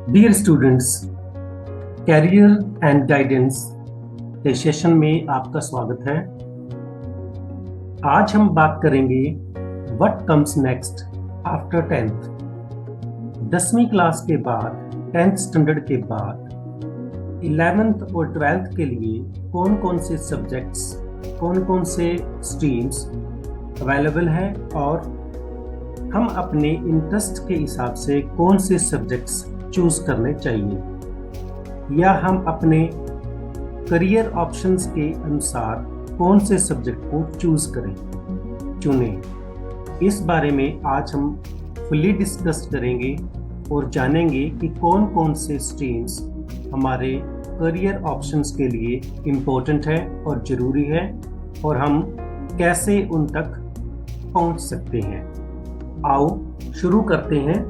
Dear students, career and guidance के session में आपका स्वागत है। आज हम बात करेंगे what comes next after 10th। 10वीं क्लास के बाद 10th स्टैंडर्ड के बाद 11th और 12th के लिए कौन कौन से सब्जेक्ट्स, कौन कौन से स्ट्रीम्स अवेलेबल हैं और हम अपने इंटरेस्ट के हिसाब से कौन से सब्जेक्ट्स चूज करने चाहिए, या हम अपने करियर ऑप्शंस के अनुसार कौन से सब्जेक्ट को चुनें। इस बारे में आज हम फुल्ली डिस्कस करेंगे और जानेंगे कि कौन कौन से स्ट्रीम्स हमारे करियर ऑप्शंस के लिए इम्पोर्टेंट है और ज़रूरी है और हम कैसे उन तक पहुंच सकते हैं। आओ शुरू करते हैं।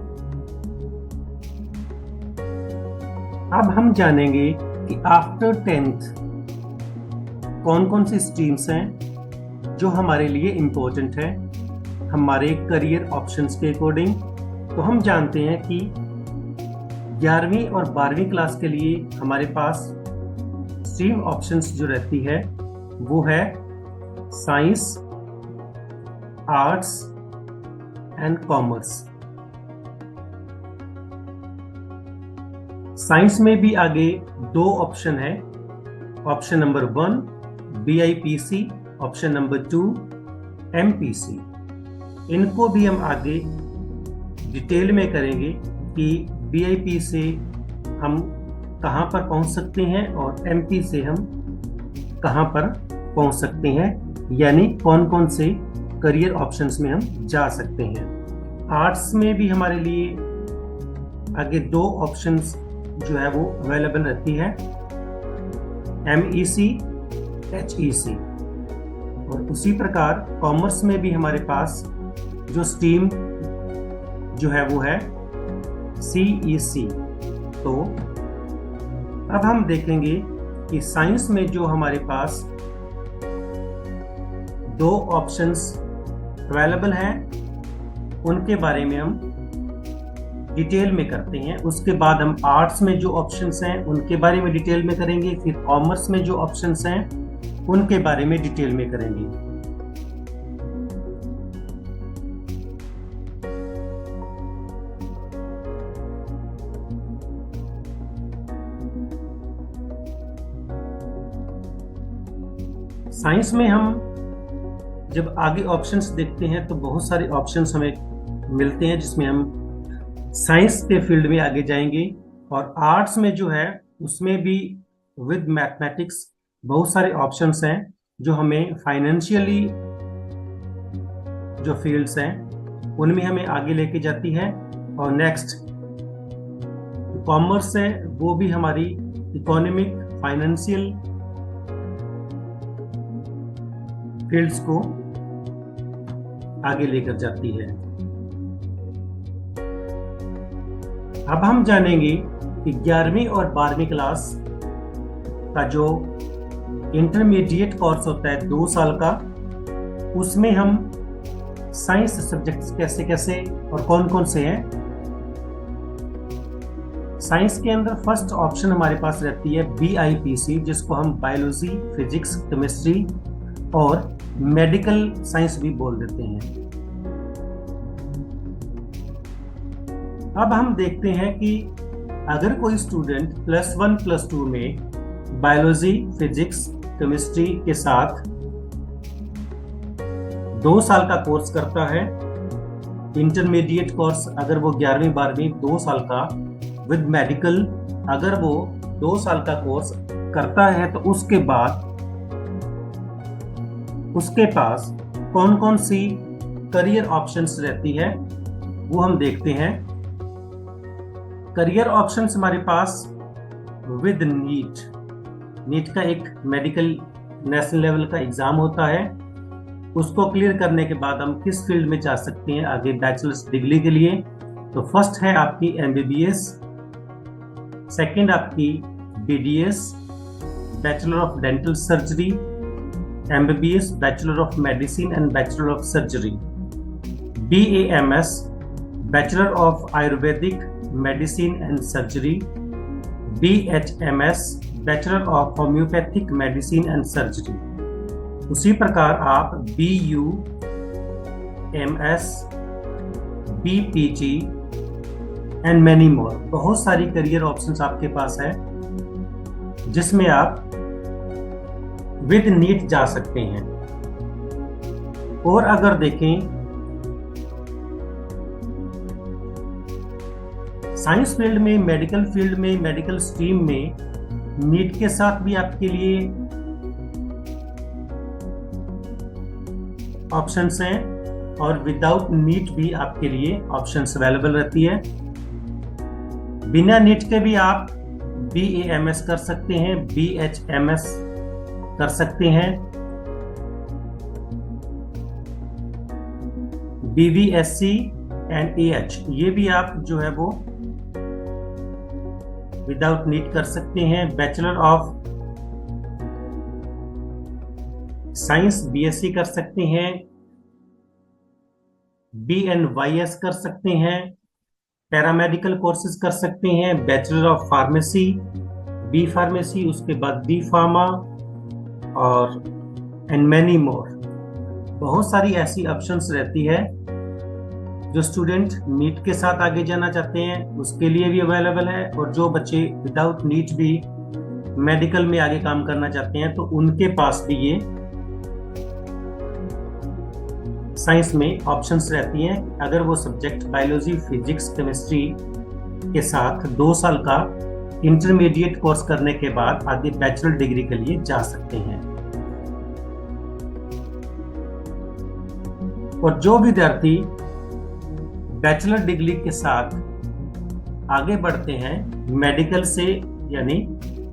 अब हम जानेंगे कि आफ्टर 10th कौन कौन सी स्ट्रीम्स हैं जो हमारे लिए इम्पोर्टेंट है हमारे करियर ऑप्शंस के अकॉर्डिंग। तो हम जानते हैं कि 11वीं और 12वीं क्लास के लिए हमारे पास स्ट्रीम ऑप्शंस जो रहती है वो है science, arts and commerce. Science में भी आगे दो ऑप्शन है। Option number 1 BIPC, option number 2 MPC। इनको भी हम आगे डिटेल में करेंगे कि BIP से हम कहां पर पहुंच सकते हैं और MP से हम कहां पर पहुंच सकते हैं, यानी कौन कौन से करियर ऑप्शंस में हम जा सकते हैं। आर्ट्स में भी हमारे लिए आगे दो ऑप्शंस जो है वो अवेलेबल रहती है, MEC, HEC। और उसी प्रकार कॉमर्स में भी हमारे पास जो स्ट्रीम जो है वो है CEC। तो अब हम देखेंगे कि साइंस में जो हमारे पास दो ऑप्शंस अवेलेबल हैं उनके बारे में हम डिटेल में करते हैं। उसके बाद हम आर्ट्स में जो ऑप्शंस हैं उनके बारे में डिटेल में करेंगे, फिर कॉमर्स में जो ऑप्शंस हैं उनके बारे में डिटेल में करेंगे। साइंस में हम जब आगे ऑप्शंस देखते हैं तो बहुत सारे ऑप्शंस हमें मिलते हैं जिसमें हम साइंस के फील्ड में आगे जाएंगे। और आर्ट्स में जो है उसमें भी विद मैथमेटिक्स बहुत सारे ऑप्शंस हैं जो हमें फाइनेंशियली जो फील्ड्स हैं उनमें हमें आगे लेके जाती है। और नेक्स्ट कॉमर्स है, वो भी हमारी इकोनॉमिक फाइनेंशियल फील्ड्स को आगे लेकर जाती है। अब हम जानेंगे कि 11वीं और 12वीं क्लास का जो इंटरमीडिएट कोर्स होता है 2 साल का, उसमें हम साइंस सब्जेक्ट्स कैसे कैसे और कौन कौन से हैं। साइंस के अंदर फर्स्ट ऑप्शन हमारे पास रहती है BIPC, जिसको हम बायोलॉजी, फिजिक्स, केमिस्ट्री और मेडिकल साइंस भी बोल देते हैं। अब हम देखते हैं कि अगर कोई स्टूडेंट +1 +2 में बायोलॉजी, फिजिक्स, केमिस्ट्री के साथ 2 साल का कोर्स करता है, इंटरमीडिएट कोर्स अगर वो 11वीं 12वीं 2 साल का विद मेडिकल अगर वो 2 साल का कोर्स करता है, तो उसके बाद उसके पास कौन कौन सी करियर ऑप्शंस रहती है वो हम देखते हैं। करियर ऑप्शंस हमारे पास विद नीट का एक मेडिकल नेशनल लेवल का एग्जाम होता है, उसको क्लियर करने के बाद हम किस फील्ड में जा सकते हैं आगे बैचलर्स डिग्री के लिए। तो फर्स्ट है आपकी MBBS, सेकंड आपकी BDS, bachelor of dental surgery, MBBS, bachelor of medicine and bachelor of surgery, BAMS, bachelor of Ayurvedic medicine and surgery, BHMS bachelor of homeopathic medicine and surgery. उसी प्रकार आप BUMS, BPG and many more, बहुत सारी career options आपके पास है जिसमें आप with NEET जा सकते हैं। और अगर देखें साइंस फील्ड में, मेडिकल फील्ड में, मेडिकल स्ट्रीम में नीट के साथ भी आपके लिए ऑप्शंस हैं और विदाउट नीट भी आपके लिए ऑप्शंस अवेलेबल रहती है। बिना नीट के भी आप BAMS कर सकते हैं, BHMS कर सकते हैं, BVSC एंड AH, ये भी आप जो है वो विदाउट नीट कर सकते हैं। बैचलर ऑफ साइंस BSc कर सकते हैं, BNYS कर सकते हैं, पैरामेडिकल कोर्सेज कर सकते हैं, bachelor of pharmacy, B pharmacy, उसके बाद B फार्मा और एंड मैनी मोर। बहुत सारी ऐसी ऑप्शंस रहती है जो स्टूडेंट नीट के साथ आगे जाना चाहते हैं उसके लिए भी अवेलेबल है, और जो बच्चे विदाउट नीट भी मेडिकल में आगे काम करना चाहते हैं तो उनके पास भी ये साइंस में ऑप्शंस रहती हैं। अगर वो सब्जेक्ट बायोलॉजी, फिजिक्स, केमिस्ट्री के साथ 2 साल का इंटरमीडिएट कोर्स करने के बाद आगे बैचलर डिग्री के लिए जा सकते हैं। और जो विद्यार्थी बैचलर डिग्री के साथ आगे बढ़ते हैं मेडिकल से, यानी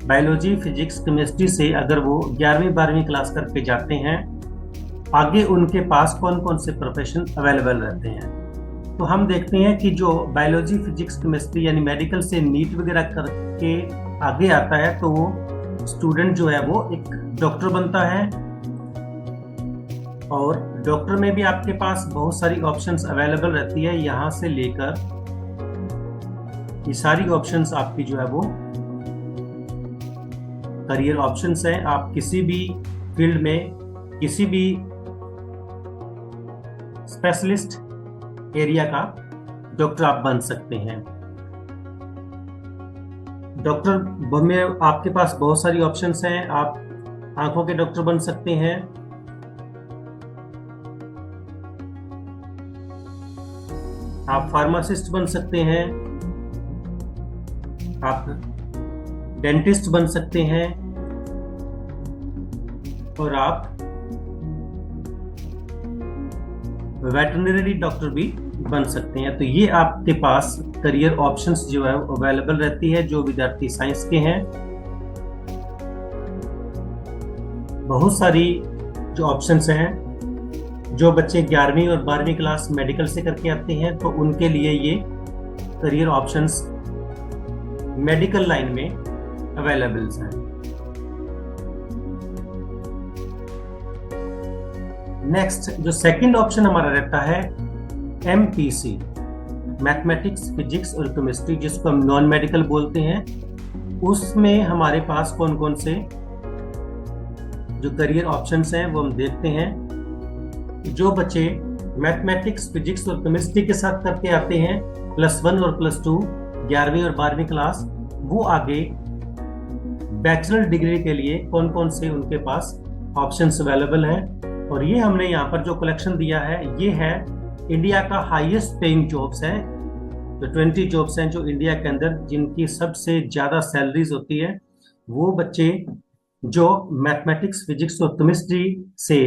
बायोलॉजी, फिजिक्स, केमिस्ट्री से, अगर वो 11वीं 12वीं क्लास करके जाते हैं, आगे उनके पास कौन कौन से प्रोफेशन अवेलेबल रहते हैं। तो हम देखते हैं कि जो बायोलॉजी, फिजिक्स, केमिस्ट्री यानी मेडिकल से नीट वगैरह करके आगे आता है तो वो स्टूडेंट जो है वो एक डॉक्टर बनता है। और डॉक्टर में भी आपके पास बहुत सारी ऑप्शंस अवेलेबल रहती है, यहाँ से लेकर ये सारी ऑप्शंस आपकी जो है वो करियर ऑप्शंस हैं। आप किसी भी फील्ड में, किसी भी स्पेशलिस्ट एरिया का डॉक्टर आप बन सकते हैं। डॉक्टर में आपके पास बहुत सारी ऑप्शंस हैं। आप आंखों के डॉक्टर बन सकते हैं, आप फार्मासिस्ट बन सकते हैं, आप डेंटिस्ट बन सकते हैं, और आप वेटरनरी डॉक्टर भी बन सकते हैं। तो ये आपके पास करियर ऑप्शंस जो है अवेलेबल रहती है जो विद्यार्थी साइंस के हैं। बहुत सारी जो ऑप्शंस हैं, जो बच्चे 11वीं और 12वीं क्लास मेडिकल से करके आते हैं तो उनके लिए ये करियर ऑप्शंस मेडिकल लाइन में अवेलेबल हैं। नेक्स्ट जो सेकंड ऑप्शन हमारा रहता है MPC, मैथमेटिक्स, फिजिक्स और केमिस्ट्री, जिसको हम नॉन मेडिकल बोलते हैं। उसमें हमारे पास कौन कौन से जो करियर ऑप्शंस हैं वो हम देखते हैं। जो बच्चे मैथमेटिक्स, फिजिक्स और केमिस्ट्री के साथ करके आते हैं +1 और +2 11वीं और 12वीं क्लास, वो आगे बैचलर डिग्री के लिए कौन कौन से उनके पास ऑप्शंस अवेलेबल हैं। और ये हमने यहाँ पर जो कलेक्शन दिया है ये है इंडिया का हाईएस्ट पेइंग जॉब्स है। जो 20 जॉब्स हैं जो इंडिया के अंदर जिनकी सबसे ज़्यादा सैलरीज होती है, वो बच्चे जो मैथमेटिक्स, फिजिक्स और केमिस्ट्री से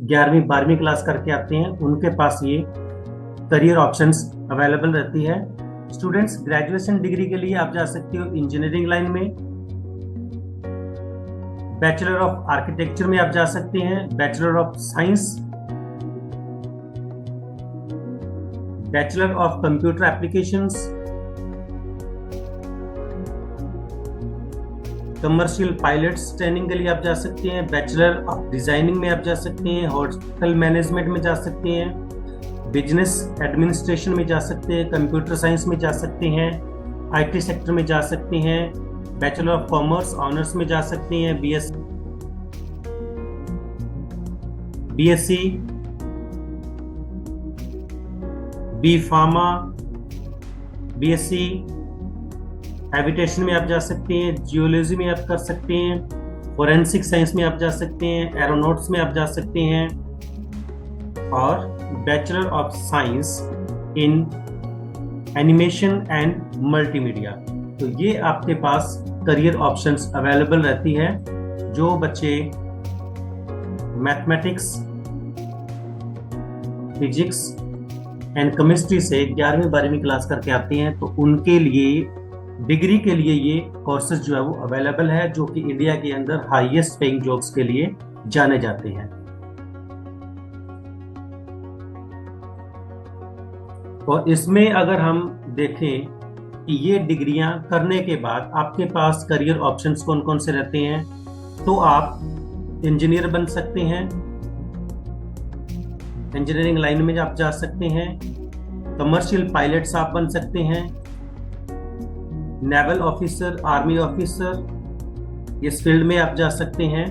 11वीं 12वीं क्लास करके आते हैं उनके पास ये करियर ऑप्शंस अवेलेबल रहती है। स्टूडेंट्स ग्रेजुएशन डिग्री के लिए आप जा सकते हो इंजीनियरिंग लाइन में, बैचलर ऑफ आर्किटेक्चर में आप जा सकते हैं, bachelor of science, bachelor of computer applications, commercial pilots training के लिए आप जा सकते हैं, बैचलर ऑफ डिजाइनिंग में आप जा सकते हैं, होटल मैनेजमेंट में जा सकते हैं, बिजनेस एडमिनिस्ट्रेशन में जा सकते हैं, कंप्यूटर साइंस में जा सकते हैं, आईटी सेक्टर में जा सकते हैं, बैचलर ऑफ कॉमर्स ऑनर्स में जा सकते हैं, BSc, B pharma, BSc habitation में आप जा सकते हैं, जियोलॉजी में आप कर सकते हैं, फोरेंसिक साइंस में आप जा सकते हैं, एरोनॉट्स में आप जा सकते हैं, और bachelor of science in animation and multimedia. तो ये आपके पास करियर ऑप्शंस अवेलेबल रहती है। जो बच्चे मैथमेटिक्स, फिजिक्स एंड केमिस्ट्री से 11वीं 12वीं क्लास करके आते हैं तो उनके लिए डिग्री के लिए ये कोर्सेज जो है वो अवेलेबल है, जो कि इंडिया के अंदर हाईएस्ट पेइंग जॉब्स के लिए जाने जाते हैं। और इसमें अगर हम देखें कि ये डिग्रियां करने के बाद आपके पास करियर ऑप्शंस कौन कौन से रहते हैं, तो आप इंजीनियर बन सकते हैं, इंजीनियरिंग लाइन में आप जा सकते हैं, कमर्शियल पायलट्स आप बन सकते हैं, नेवल ऑफिसर, आर्मी ऑफिसर, इस फील्ड में आप जा सकते हैं,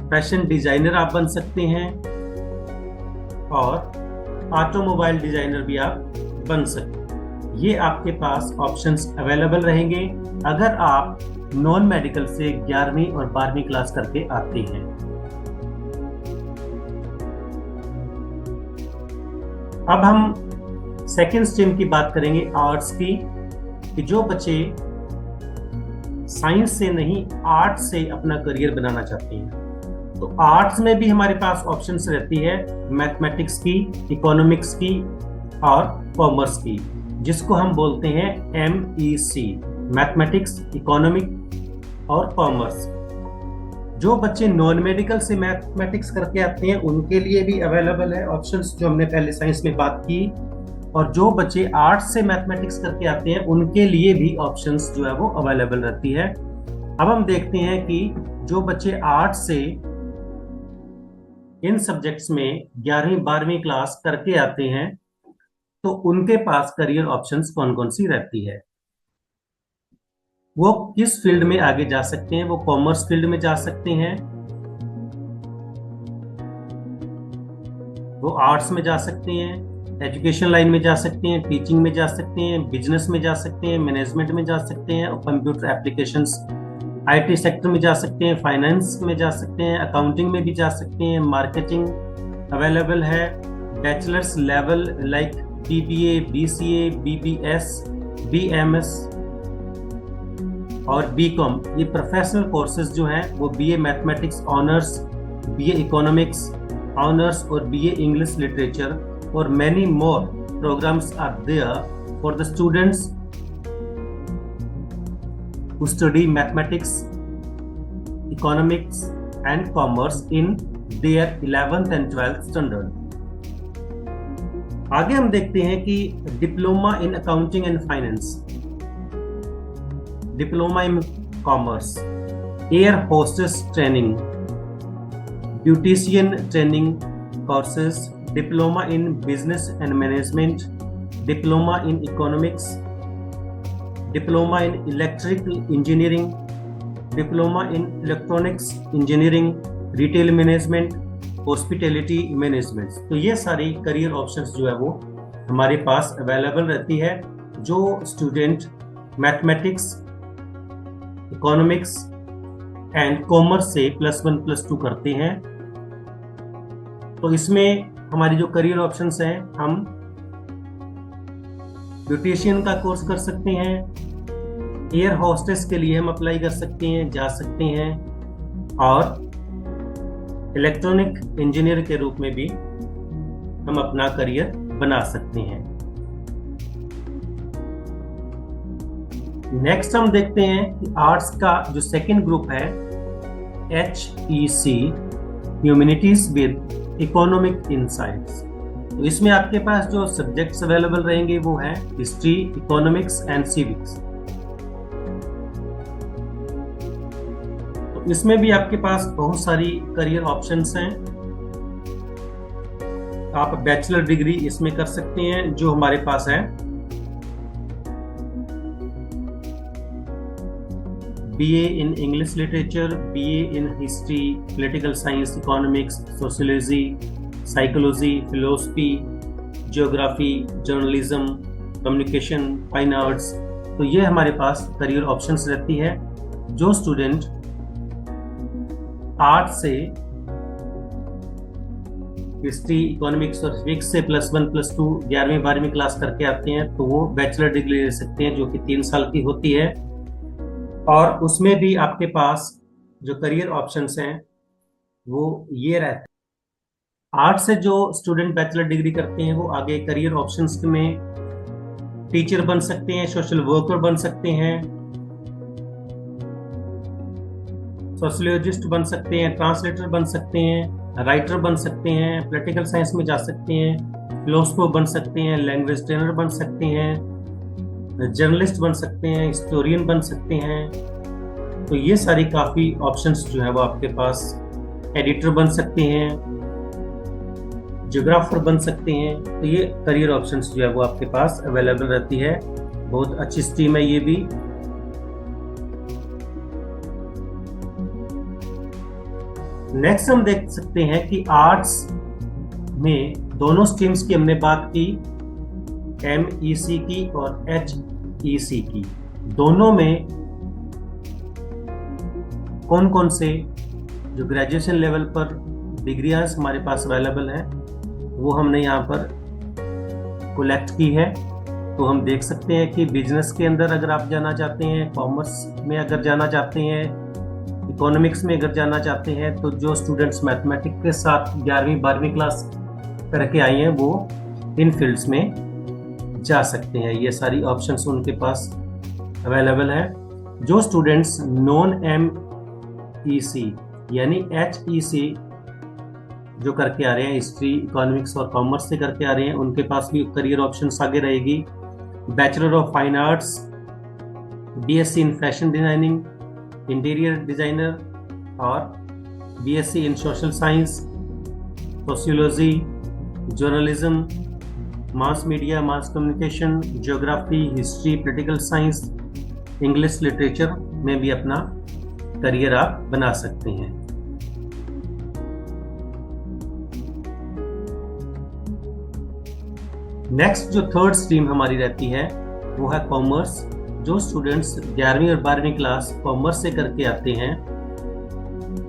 फैशन डिजाइनर आप बन सकते हैं, और ऑटोमोबाइल डिजाइनर भी आप बन सकते हैं। ये आपके पास ऑप्शंस अवेलेबल रहेंगे अगर आप नॉन मेडिकल से 11वीं और 12वीं क्लास करके आते हैं। अब हम सेकेंड स्ट्रीम की बात करेंगे, आर्ट्स की, कि जो बच्चे साइंस से नहीं आर्ट से अपना करियर बनाना चाहते हैं। तो आर्ट्स में भी हमारे पास ऑप्शंस रहती है मैथमेटिक्स की, इकोनॉमिक्स की और कॉमर्स की, जिसको हम बोलते हैं MEC, मैथमेटिक्स, इकोनॉमिक और कॉमर्स। जो बच्चे नॉन मेडिकल से मैथमेटिक्स करके आते हैं उनके लिए भी अवेलेबल है ऑप्शंस, जो हमने पहले साइंस में बात की, और जो बच्चे आर्ट्स से मैथमेटिक्स करके आते हैं उनके लिए भी ऑप्शंस जो है वो अवेलेबल रहती है। अब हम देखते हैं कि जो बच्चे आर्ट्स से इन सब्जेक्ट्स में 11वीं 12वीं क्लास करके आते हैं तो उनके पास करियर ऑप्शंस कौन कौन सी रहती है, वो किस फील्ड में आगे जा सकते हैं। वो कॉमर्स फील्ड में जा सकते हैं, वो आर्ट्स में जा सकते हैं, एजुकेशन लाइन में जा सकते हैं, टीचिंग में जा सकते हैं, बिजनेस में जा सकते हैं, मैनेजमेंट में जा सकते हैं, और कंप्यूटर एप्लीकेशंस आईटी सेक्टर में जा सकते हैं, फाइनेंस में जा सकते हैं, अकाउंटिंग में भी जा सकते हैं, मार्केटिंग अवेलेबल है, bachelors level like BBA, BCA, BBS, BMS और BCom। ये प्रोफेशनल कोर्सेज जो हैं वो BA mathematics honours, BA economics honours और BA इंग्लिश लिटरेचर और many more programs are there for the students who study mathematics, economics and commerce in their 11th and 12th standard। आगे हम देखते हैं कि diploma in accounting and finance, diploma in commerce, air hostess training, beautician training courses, diploma in business and management, diploma in economics, diploma in electrical engineering, diploma in electronics engineering, retail management, hospitality management. तो ये सारी career options जो है वो हमारे पास available रहती है। जो student mathematics, economics and commerce से +1 +2 करते हैं, तो इसमें हमारी जो करियर ऑप्शंस हैं, हम ब्यूटिशियन का कोर्स कर सकते हैं, एयर होस्टेस के लिए हम अप्लाई कर सकते हैं, जा सकते हैं, और इलेक्ट्रॉनिक इंजीनियर के रूप में भी हम अपना करियर बना सकते हैं। नेक्स्ट हम देखते हैं कि आर्ट्स का जो सेकंड ग्रुप है HEC, humanities with economic insights. तो इसमें आपके पास जो सब्जेक्ट्स अवेलेबल रहेंगे वो हैं हिस्ट्री, इकोनॉमिक्स एंड सिविक्स। इसमें भी आपके पास बहुत सारी करियर ऑप्शंस हैं। आप बैचलर डिग्री इसमें कर सकते हैं जो हमारे पास है BA in English Literature, BA in History, Political Science, Economics, Sociology, Psychology, Philosophy, Geography, Journalism, Communication, Fine Arts। तो ये हमारे पास करियर ऑप्शंस रहती है। जो स्टूडेंट आर्ट से हिस्ट्री, इकोनॉमिक्स और फिजिक्स से +1 +2 11वीं 12वीं क्लास करके आते हैं तो वो बैचलर डिग्री ले सकते हैं जो कि 3 साल की होती है। और उसमें भी आपके पास जो करियर ऑप्शंस हैं वो ये रहते हैं। आर्ट से जो स्टूडेंट बैचलर डिग्री करते हैं वो आगे करियर ऑप्शंस में टीचर बन सकते हैं, सोशल वर्कर बन सकते हैं, सोशियोलॉजिस्ट बन सकते हैं, ट्रांसलेटर बन सकते हैं, राइटर बन सकते हैं, पॉलिटिकल साइंस में जा सकते हैं, फिलोसोफर बन सकते हैं, लैंग्वेज ट्रेनर बन सकते हैं, जर्नलिस्ट बन सकते हैं, हिस्टोरियन बन सकते हैं। तो ये सारी काफ़ी ऑप्शंस जो है वो आपके पास, एडिटर बन सकते हैं, ज्योग्राफर बन सकते हैं। तो ये करियर ऑप्शंस जो है वो आपके पास अवेलेबल रहती है। बहुत अच्छी स्ट्रीम है ये भी। नेक्स्ट हम देख सकते हैं कि आर्ट्स में दोनों स्ट्रीम्स की हमने बात की, MEC की और HEC की। दोनों में कौन कौन से जो ग्रेजुएशन लेवल पर डिग्रियां हमारे पास अवेलेबल हैं वो हमने यहाँ पर कलेक्ट की है। तो हम देख सकते हैं कि बिजनेस के अंदर अगर आप जाना चाहते हैं, कॉमर्स में अगर जाना चाहते हैं, इकोनॉमिक्स में अगर जाना चाहते हैं, तो जो स्टूडेंट्स मैथमेटिक्स के साथ 11वीं 12वीं क्लास करके आए हैं वो इन फील्ड्स में जा सकते हैं। ये सारी ऑप्शंस उनके पास अवेलेबल है। जो स्टूडेंट्स नॉन MEC यानी HEC जो करके आ रहे हैं, हिस्ट्री, इकोनॉमिक्स और कॉमर्स से करके आ रहे हैं, उनके पास भी करियर ऑप्शंस आगे रहेगी। Bachelor of fine arts, BSc in fashion designing, interior designer और BSc in social science, sociology, journalism, mass media, mass communication, geography, history, political science, English literature में भी अपना करियर आप बना सकते हैं। नेक्स्ट जो थर्ड स्ट्रीम हमारी रहती है वो है कॉमर्स। जो स्टूडेंट्स 11वीं और 12वीं क्लास कॉमर्स से करके आते हैं,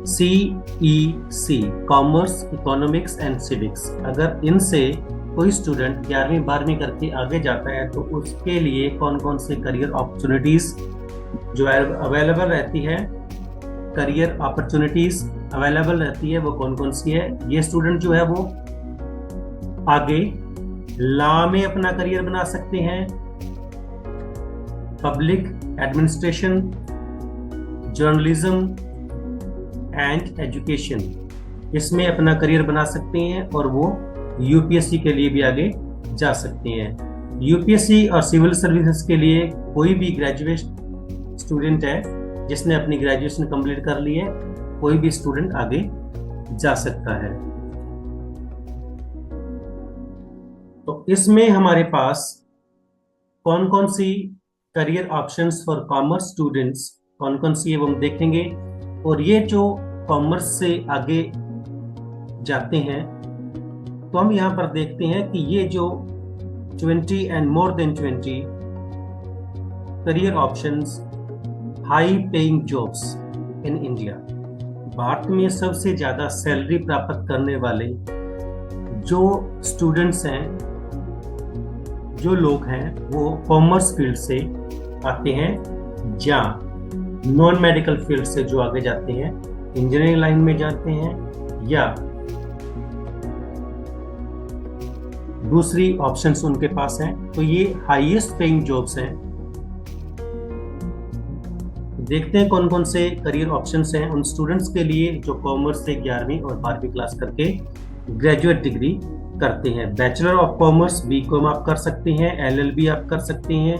CEC commerce, economics and civics, अगर इनसे कोई स्टूडेंट 11वीं 12वीं करके आगे जाता है तो उसके लिए कौन कौन से करियर अपॉर्चुनिटीज जो अवेलेबल रहती है, करियर अपॉर्चुनिटीज अवेलेबल रहती है वो कौन कौन सी है। ये स्टूडेंट जो है वो आगे लॉ में अपना करियर बना सकते हैं, public administration, journalism and education, इसमें अपना करियर बना सकते हैं और वो UPSC के लिए भी आगे जा सकते हैं। UPSC और सिविल सर्विसेज के लिए कोई भी ग्रेजुएट स्टूडेंट है जिसने अपनी ग्रेजुएशन कंप्लीट कर ली है, कोई भी स्टूडेंट आगे जा सकता है। तो इसमें हमारे पास कौन कौन सी career options for commerce students कौन कौन सी है वो हम देखेंगे। और ये जो कॉमर्स से आगे जाते हैं तो हम यहाँ पर देखते हैं कि ये जो 20 and more than 20 career options, high paying jobs in India, Bharat में सबसे ज्यादा सैलरी प्राप्त करने वाले जो स्टूडेंट्स हैं, जो लोग हैं, वो कॉमर्स फील्ड से आते हैं या नॉन मेडिकल फील्ड से जो आगे जाते हैं, इंजीनियरिंग लाइन में जाते हैं या दूसरी ऑप्शंस उनके पास हैं। तो ये हाईएस्ट पेइंग जॉब्स हैं। देखते हैं कौन कौन से करियर ऑप्शंस हैं उन स्टूडेंट्स के लिए जो कॉमर्स से 11वीं और 12वीं क्लास करके ग्रेजुएट डिग्री करते हैं। बैचलर ऑफ कॉमर्स BCom आप कर सकते हैं, LLB आप कर सकते हैं,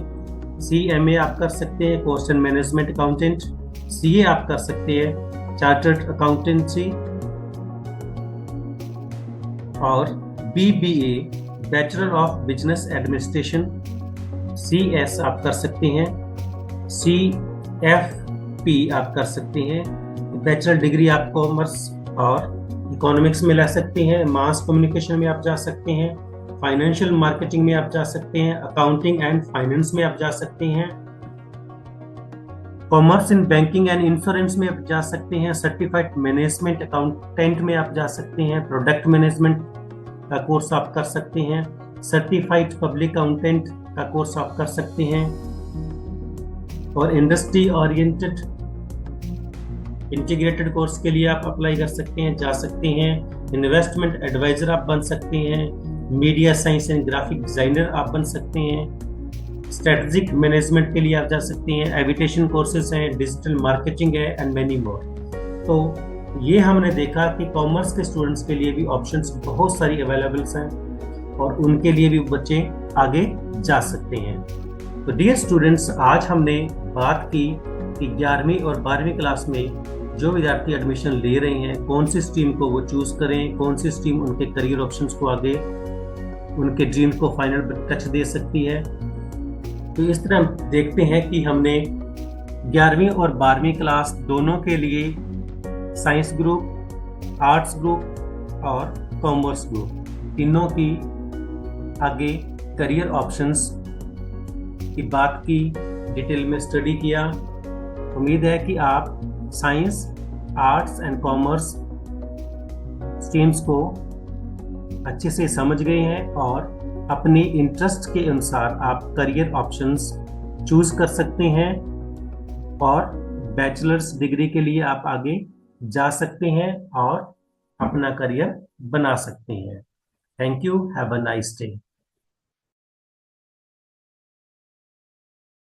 CMA आप कर सकते हैं, cost and management accountant, CA आप कर सकते हैं, चार्टर्ड अकाउंटेंसी, और BBA bachelor of business administration, CS आप कर सकते हैं, CFP आप कर सकते हैं। बैचलर डिग्री आप कॉमर्स और इकोनॉमिक्स में ले सकते हैं, मास कम्युनिकेशन में आप जा सकते हैं, फाइनेंशियल मार्केटिंग में आप जा सकते हैं, अकाउंटिंग एंड फाइनेंस में आप जा सकते हैं, commerce in banking and insurance में आप जा सकते हैं, सर्टिफाइड मैनेजमेंट अकाउंटेंट में आप जा सकते हैं, प्रोडक्ट मैनेजमेंट का कोर्स आप कर सकते हैं, सर्टिफाइड पब्लिक अकाउंटेंट का कोर्स आप कर सकते हैं, और इंडस्ट्री ओरिएंटेड इंटीग्रेटेड कोर्स के लिए आप अप्लाई कर सकते हैं, जा सकते हैं। इन्वेस्टमेंट एडवाइजर आप बन सकते हैं, media science and graphic designer आप बन सकते हैं, स्ट्रेटेजिक मैनेजमेंट के लिए आप जा सकते हैं, एविटेशन कोर्सेज हैं, डिजिटल मार्केटिंग है एंड मैनी मोर। तो ये हमने देखा कि कॉमर्स के स्टूडेंट्स के लिए भी ऑप्शंस बहुत सारी अवेलेबल्स हैं और उनके लिए भी बच्चे आगे जा सकते हैं। तो डियर स्टूडेंट्स, आज हमने बात की कि 11वीं और 12वीं क्लास में जो विद्यार्थी एडमिशन ले रहे हैं कौन सी स्ट्रीम को वो चूज करें, कौन सी स्ट्रीम उनके करियर ऑप्शंस को आगे उनके ड्रीम को फाइनल टच दे सकती है। तो इस तरह हम देखते हैं कि हमने 11वीं और 12वीं क्लास दोनों के लिए साइंस ग्रुप, आर्ट्स ग्रुप और कॉमर्स ग्रुप तीनों की आगे करियर ऑप्शंस की बात की, डिटेल में स्टडी किया। उम्मीद है कि आप science, arts and commerce streams को अच्छे से समझ गए हैं और अपने इंटरेस्ट के अनुसार आप करियर ऑप्शंस चूज कर सकते हैं और बैचलर्स डिग्री के लिए आप आगे जा सकते हैं और अपना करियर बना सकते हैं। Thank you, have a nice day.